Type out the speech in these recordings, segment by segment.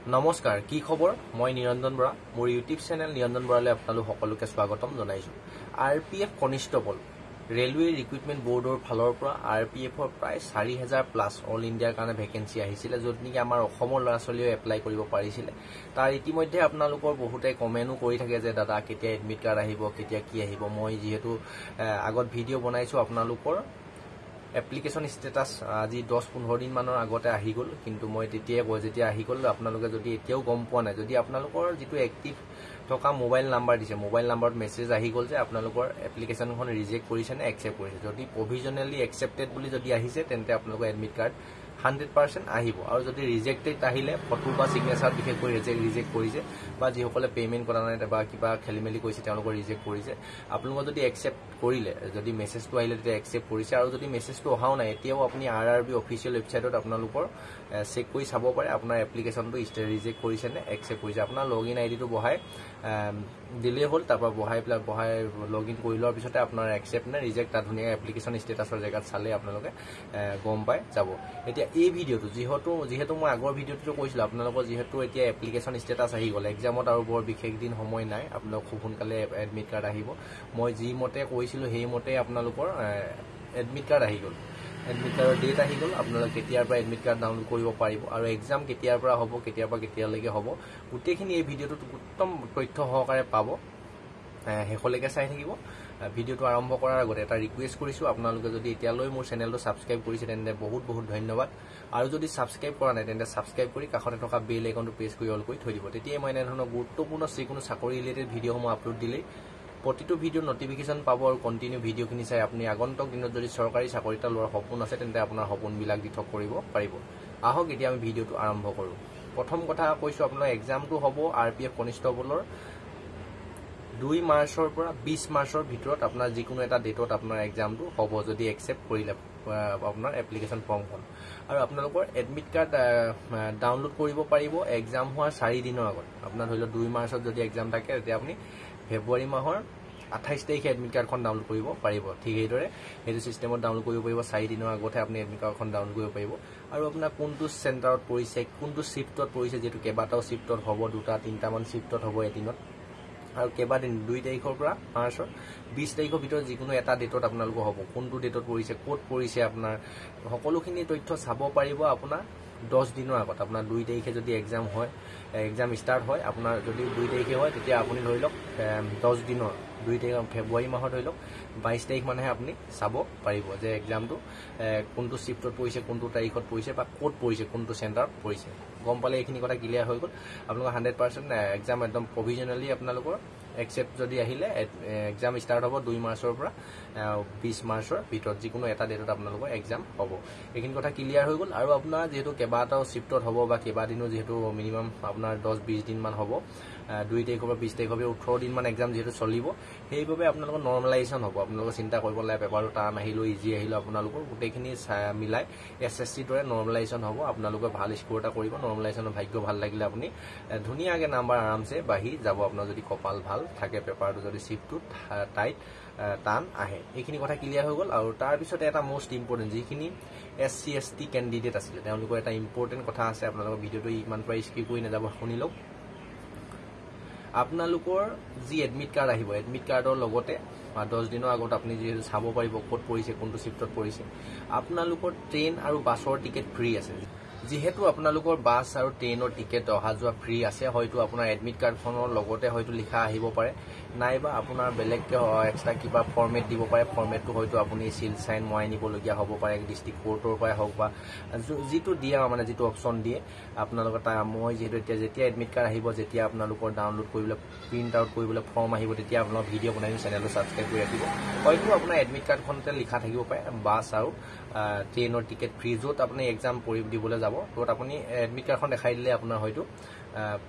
নমস্কাৰ কি খবৰ মই নিৰঞ্জন বৰা মোৰ ইউটিউব চেনেল নিৰঞ্জন বৰালৈ আপোনালোক সকলোকে স্বাগতম জনাইছো আৰপিএফ কনিষ্টেবল ৰেলৱে ৰিক্ৰুটমেন্ট বোৰ্ডৰ ফালৰ পৰা আৰপিএফৰ প্ৰায় 4000 প্লাস অল ইণ্ডিয়াৰ কাৰণে ভেকেন্সি আহিছিল যত নেকি আমাৰ অসমৰ ল'ৰা-ছোৱালীও এপ্লাই কৰিব পাৰিছিল তাৰ ইতিমধ্যে আপোনালোকৰ বহুতে কমেন্টও কৰি থাকে যে দাদা কেতিয়া এডমিট কাৰ্ড আহিব কেতিয়া কি আহিব মই যেহেতু আগত ভিডিও বনাইছো আপোনালোকৰ এপ্লিকেশন স্ট্যাটাস আজি 10-15 দিন মানৰ আগতে আহি গল কিন্তু মই তেতিয়াই কৈ যেতিয়া আহি গল আপোনালোকে যদি এতিয়াও গম পোৱা নাই যদি আপোনালোকৰ যেটো এক্টিভ থকা মোবাইল নাম্বাৰ দিছে মোবাইল নাম্বাৰত মেছেজ আহি গল যে আপোনালোকৰ এপ্লিকেশনখন ৰিজেক্ট কৰিছে নে একসেপ্ট কৰিছে যদি প্ৰভিজনালি একসেপ্টেড বুলি যদি আহিছে তেন্তে আপোনালোকৰ এডমিট কাৰ্ড 100% আহিব আৰু যদি ৰিজেক্টেড আহিলে ফটো বা সিগনেচাৰ বিশেষ কৰি ৰিজেক্ট কৰিছে বা যিসকলে পেমেন্ট কৰা নাই বা কিবা খেলিমেলি কৰিছে তেওঁলোকৰ ৰিজেক্ট কৰিছে আপোনালোকৰ যদি একসেপ্ট কৰিলে যদি মেছেজটো আহিলে তেতিয়া একসেপ্ট কৰিছে আৰু যদি মেছেজটো অহাও নাই এতিয়াও আপুনি আৰআৰবি অফিচিয়েল ওয়েবসাইটত আপোনালোকৰ চেক কৰি চাব পাৰে আপোনাৰ এপ্লিকেশনটো ৰিজেক্ট কৰিছে নে একসেপ্ট কৰিছে আপোনাৰ লগইন আইডিটো বহাই দিলে হল তাৰপৰা বহাই লগইন কৰি লোৱাৰ পিছতে আপোনাৰ একসেপ্ট নে ৰিজেক্ট তাৰ ধুনীয়া এপ্লিকেশন ষ্টেটাসৰ জায়গাত চালে আপোনালোকে গম পাই যাব এতিয়া এই ভিডিওটো যেহেতু মই আগৰ ভিডিওটো কৈছিল আপোনালোকৰ যেহেতু এতিয়া এপ্লিকেশন ষ্টেটাস আহি গল এক্সামত আৰু বৰ বিশেষ দিন সময় নাই আপোনালোক খুব সোনকালে এডমিট কাৰ্ড আহিব মই যি মতে কৈছিল সেই মতে আপোনালোকৰ এডমিট কাৰ্ড আহি গল এডমিট কাৰ্ডৰ ডেট আহি গল আপোনালোকে কেতিয়াৰ পৰা এডমিট কাৰ্ড ডাউনলোড কৰিব পাৰিব আৰু এক্সাম কেতিয়াৰ পৰা হ'ব কেতিয়াৰ পৰা কেতিয়ালৈকে হ'ব গোটেইখিনি এই ভিডিওটো উত্তম তথ্য সহকাৰে পাব হেখলৈকে চাই থাকিব ভিডিওটো আৰম্ভ কৰাৰ আগতে এটা ৰিকুৱেষ্ট কৰিছো আপোনালোকে যদি এতিয়ালৈ মোৰ চেনেলটো সাবস্ক্ৰাইব কৰিছে তেন্তে বহুত ধন্যবাদ আৰু যদি সাবস্ক্ৰাইব কৰা নাই তেন্তে সাবস্ক্ৰাইব কৰি কাষতে থকা বেল আইকনটো প্ৰেছ কৰি অল কৰি থৈ দিব তেতিয়া মই এনে ধৰণৰ গুৰুত্বপূৰ্ণ যিকোনো চাকৰি ৰিলেটেড ভিডিওসমূহ আপলোড দিলে প্ৰতিটো ভিডিও নটিফিকেশন পাব আৰু কন্টিনিউ ভিডিওখিনি চাই আপুনি আগন্তুক দিনত যদি চৰকাৰী চাকৰি এটা লোৱাৰ সপোন আছে তেন্তে আপোনাৰ সপোনবিলাক দিঠক কৰিব পাৰিব আহক এতিয়া আমি ভিডিওটো আৰম্ভ কৰো প্ৰথম কথা কৈছো আপোনাৰ এক্সামটো হ'ব আৰপিএফ কনিষ্টেবলৰ 2 মাৰ্চৰ পৰা 20 মাৰ্চৰ ভিতৰত আপোনাৰ যিকোনো এটা ডেটত আপোনাৰ এক্সামটো হ'ব যদি একসেপ্ট কৰিলে আপোনাৰ এপ্লিকেশন ফৰ্মখন আৰু আপোনালোকৰ এডমিট কাৰ্ড ডাউনলোড কৰিব পাৰিব এক্সাম হোৱাৰ 4 দিনৰ আগত আপোনাৰ ধৰিলো 2 মাৰ্চত যদি এক্সাম থাকে তেতিয়া আপুনি ফেব্ৰুৱাৰী মাহৰ 28 তাৰিখে এডমিট কাৰ্ডখন ডাউনলোড কৰিব পাৰিব ঠিক এইদৰে হেতু সিস্টেমত ডাউনলোড কৰিব পাৰিব 4 দিনৰ আগতে আপুনি এডমিট কাৰ্ডখন ডাউনলোড কৰিব পাৰিব আৰু আপোনাৰ কোনটো চেণ্টাৰত পৰিছে কোনটো শিফটত পৰিছে যেটো কেবাটাও শিফটত হ'ব দুটা তিনটা মান শিফটত হ'ব এদিনত আৰু কেবাদিন 2 তাৰিখৰ পৰা মাৰ্চৰ 20 তাৰিখৰ ভিতৰত যিকোনো এটা ডেটত আপোনালোকৰ হ'ব কোনটো ডেটত পৰিছে কোড পৰিছে আপোনাৰ সকলোখিনি তথ্য চাব পাৰিব আপোনাৰ 10 দিনৰ আগত আপোনাৰ 2 তাৰিখে যদি এক্সাম হয় এক্সাম ষ্টাৰ্ট হয় আপোনাৰ যদি 2 তাৰিখে হয় তেতিয়া আপুনি ধৰি লওক 10 দিনৰ 2 তাৰিখ ফেব্ৰুৱাৰী মাহৰ ধৰি লওক 22 তাৰিখ মানে আপুনি চাব পাৰিব যে এক্সামটো কোনটো শিফটত পৰিছে কোনটো তাৰিখত পৰিছে বা কোড পৰিছে কোনটো চেণ্টাৰত পৰিছে গম পালে এইখিনি কথা ক্লিয়াৰ হৈ গল আপোনালোকৰ 100% এক্সাম একদম প্ৰভিজনালি আপোনালোকৰ একসেপ্ট যদি আহিলে এক্সাম ষ্টাৰ্ট হ'ব 2 মাৰ্চৰ পৰা 20 মাৰ্চৰ ভিতৰত যিকোনো এটা ডেটত আপোনালোকৰ এক্সাম হ'ব এইখিনি কথা ক্লিয়াৰ হৈ গল আৰু আপোনাৰ যেহেতু কেবাটাও শিফটত হ'ব বা কেবাদিনো যেহেতু মিনিমাম আপোনাৰ 10-20 দিন মান হ'ব 2 তাৰিখৰ পৰা 20 তাৰিখৰ 18 দিন মান এক্সাম যেহেতু চলিব সেইভাবে আপোনালোকৰ নৰমালাইজেশন হ'ব আপোনালোকৰ চিন্তা কৰিব লাগে পেপাৰটো টান আহিলো ইজি আহিলো আপোনালোকৰ গোটেইখিনি মিলাই এসএসসি দৰে নৰমালাইজেশন হ'ব আপোনালোকে ভাল স্কোৰ এটা কৰিব নৰমালাইজেশনৰ ভাগ্য ভাল লাগিলে আপুনি ধুনীয়াকে নাম্বাৰ আৰামছে বাঢ়ি যাব আপোনাৰ যদি কপাল ভাল থাকে পেপাৰটো যদি শিফটটো টাইট টান আহে এইখিনি কথা ক্লিয়াৰ হৈ গল আৰু তাৰ পিছতে এটা মোস্ট ইম্পৰ্টেন্ট যিখিনি এসসি এসটি ক্যান্ডিডেট আছিল তেওঁলোকৰ এটা ইম্পৰ্টেন্ট কথা আছে আপোনালোকৰ ভিডিওটো ইমান প্ৰায় স্কিপ কৰি নাযাব শুনি লওক আপোনালোকৰ যি এডমিট কাৰ্ড আহিব এডমিট কাৰ্ডৰ লগতে 10 দিনৰ আগত আপুনি যি চাব পাৰিব কোড পৰিছে কোনটো শিফটত পৰিছে আপোনালোকৰ ট্ৰেইন আৰু বাছৰ টিকেট ফ্ৰী আছে যেহেতু আপোনালোকৰ বাছ আৰু ট্ৰেইনৰ টিকেট অহা যোৱা ফ্ৰী আছে হয়তো আপোনাৰ এডমিট কাৰ্ডখনৰ লগতে হয়তো লিখা আহিব পাৰে নাইবা আপোনাৰ বেলেগকে এক্সট্ৰা কিবা ফৰমেট দিব পাৰে ফৰমেটটো হয়তো আপুনি সিল সাইন মই নিবলগীয়া হ'ব পাৰে ডিস্ট্ৰিক্ট কোৰ্টৰ পৰা হওক বা যেটো দিয়া মানে যেটো অপচন দিয়ে আপোনালোকৰ মই যেহেতু যেতিয়া এডমিট কাৰ্ড আহিব যেতিয়া আপোনালোকৰ ডাউনলোড কৰিবলৈ প্ৰিন্ট আউট কৰিবলৈ ফৰ্ম আহিব তেতিয়া আপোনালোকৰ ভিডিও বনাই চেনেলটো সাবস্ক্ৰাইব কৰি ৰাখিব হয়তো আপোনাৰ এডমিট কাৰ্ডখনতে লিখা থাকিব পাৰে বাছ আৰু ট্ৰেইনৰ টিকেট ফ্ৰী য'ত আপুনি এক্সাম দিবলৈ যাব তত আপুনি এডমিট কাৰ্ডখন দেখাই দিলে আপোনাৰ হয়তো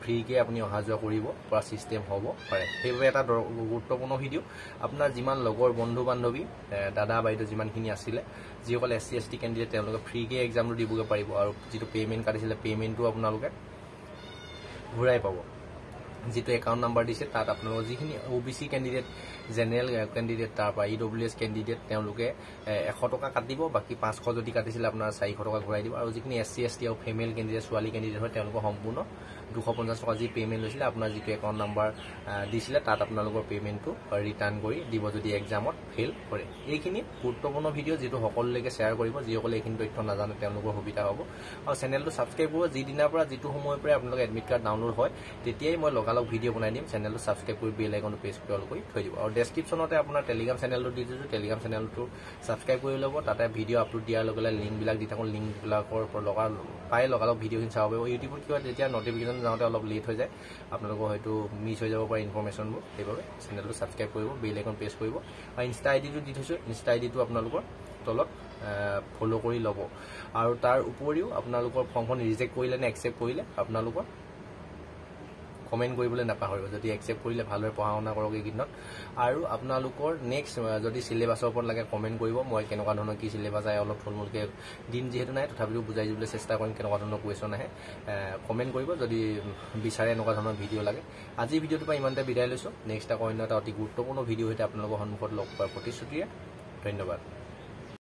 ফ্ৰী কে আপুনি অহা যোৱা কৰিব পৰা সিস্টেম হ'ব পাৰে সেইবাবে এটা গুৰুত্বপূৰ্ণ ভিডিও আপোনাৰ যিমান লগৰ বন্ধু বান্ধৱী দাদা বাইদেউ যিমানখিনি আছিল যিসকল এসসি এসটি ক্যান্ডিডেট তেওঁলোকে ফ্ৰী কে এক্সামটো দিবগে পাৰিব আৰু যেটো পেমেন্ট কাটিছিলে পেমেন্টটো আপোনালোকে ঘূৰাই পাব যিটো একাউণ্ট নাম্বাৰ দিছে তাত আপোনালোকৰ যিখিনি OBC কেণ্ডিডেট জেনেৰেল কেণ্ডিডেট তাৰপৰা EWS কেণ্ডিডেট তেওঁলোকে 100 টকা কাটিব বাকী 500 যদি কাটিছিলে আপোনাৰ 400 টকা ঘূৰাই দিব আৰু যিখিনি SC ST আৰু ফিমেল কেণ্ডিডেট ছোৱালী কেণ্ডিডেট হয় তেওঁলোকৰ সম্পূৰ্ণ 250 টকা যি পে'মেণ্ট লৈছিলে আপোনাৰ যিটো একাউণ্ট নাম্বাৰ দিছিলে তাত আপোনালোকৰ পে'মেণ্টটো ৰিটাৰ্ণ কৰি দিব যদি এক্সামত ফেইল কৰে এইখিনি গুৰুত্বপূৰ্ণ ভিডিঅ' যিটো সকলোলৈকে শ্বেয়াৰ কৰিব যিসকলে এইখিনি তথ্য নাজানে তেওঁলোকৰ সুবিধা হ'ব আৰু চেনেলটো ছাবস্ক্ৰাইব কৰিব যিদিনাৰ পৰা যিটো সময়ৰ পৰা আপোনালোকৰ এডমিট কাৰ্ড ডাউনলোড হয় তেতিয়াই মই লগালগ ভিডিঅ' বনাই দিম চেনেলটো ছাবস্ক্ৰাইব কৰি বেল আইকনটো প্ৰেছ কৰি অল কৰি থৈ দিব আৰু ডেছক্ৰিপশ্যনতে আপোনাৰ টেলিগ্ৰাম চেনেলটো দি দিছোঁ টেলিগ্ৰাম চেনেলটো ছাবস্ক্ৰাইব কৰি ল'ব তাতে ভিডিঅ' আপলোড দিয়াৰ লগে লগে লিংকবিলাক দি থাকোঁ লিংকবিলাকৰ পৰা লগালগ ভিডিঅ'খিনি চাব পাৰিব ইউটিউবত কিবা যেতিয়া নটিফিকেশ্যন যাওঁতে অলপ লেট হৈ যায় আপোনালোকৰ হয়তো মিছ হৈ যাব পাৰে ইনফৰমেশ্যনবোৰ সেইবাবে চেনেলটো ছাবস্ক্ৰাইব কৰিব বেল আইকন প্ৰেছ কৰিব আৰু ইনষ্টা আইডিটো দি থৈছোঁ ইনষ্টা আইডিটো আপোনালোকৰ তলত ফ'ল' কৰি ল'ব আৰু তাৰ উপৰিও আপোনালোকৰ ফৰ্মখন ৰিজেক্ট কৰিলে নে একচেপ্ট কৰিলে আপোনালোকৰ কমেণ্ট কৰিবলৈ নাপাহৰিব যদি একচেপ্ট কৰিলে ভালদৰে পঢ়া শুনা কৰক এইকেইদিনত আৰু আপোনালোকৰ নেক্সট যদি চিলেবাছৰ ওপৰত লাগে কমেণ্ট কৰিব মই কেনেকুৱা ধৰণৰ কি চিলেবাছ আহে অলপ থুলমূলকৈ দিন যিহেতু নাই তথাপিও বুজাই দিবলৈ চেষ্টা কৰিম কেনেকুৱা ধৰণৰ কুৱেশ্যন আহে কমেণ্ট কৰিব যদি বিচাৰে এনেকুৱা ধৰণৰ ভিডিঅ' লাগে আজি ভিডিঅ'টোৰ পৰা ইমানতে বিদায় লৈছোঁ নেক্সট আকৌ অন্য এটা অতি গুৰুত্বপূৰ্ণ ভিডিঅ' সৈতে আপোনালোকৰ সন্মুখত লগ পোৱাৰ প্ৰতিশ্ৰুতিৰে ধন্যবাদ